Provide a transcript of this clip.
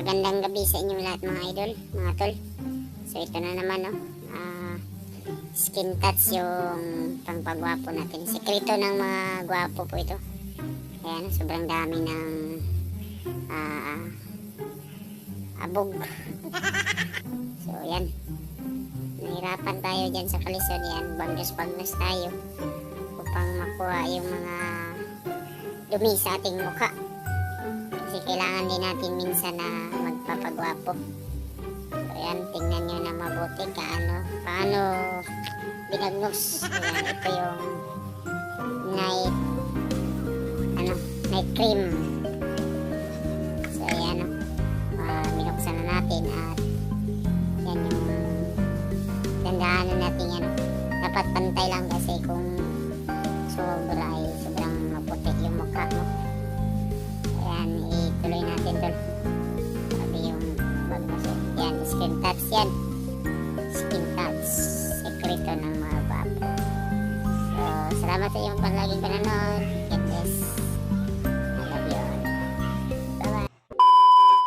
Magandang gabi sa inyo lahat mga idol, mga tol. So ito na naman no. Skin touch yung pangpagwapo natin. Sekreto ng mga gwapo po ito. Ayan, sobrang dami ng abog. So yan. Nahirapan tayo dyan sa kalisod yan. Bandos-bandos tayo upang makuha yung mga dumi sa ating mukha. Kasi kailangan din natin minsan na magpapagwapo. So yan, tingnan nyo na mabuti paano binagnos. Ayan, ito yung night cream. So ayan, binuksan na natin at yan yung dandaanan natin yan. Dapat pantay lang kasi kung sobrang maputi yung mukha mo. Ayan, ituloy natin tol. Sabi yung bagnos. Yan, skin touch yan. Skin touch. Sekreto ng mga gwapo. So, salamat sa iyong palaging panonood.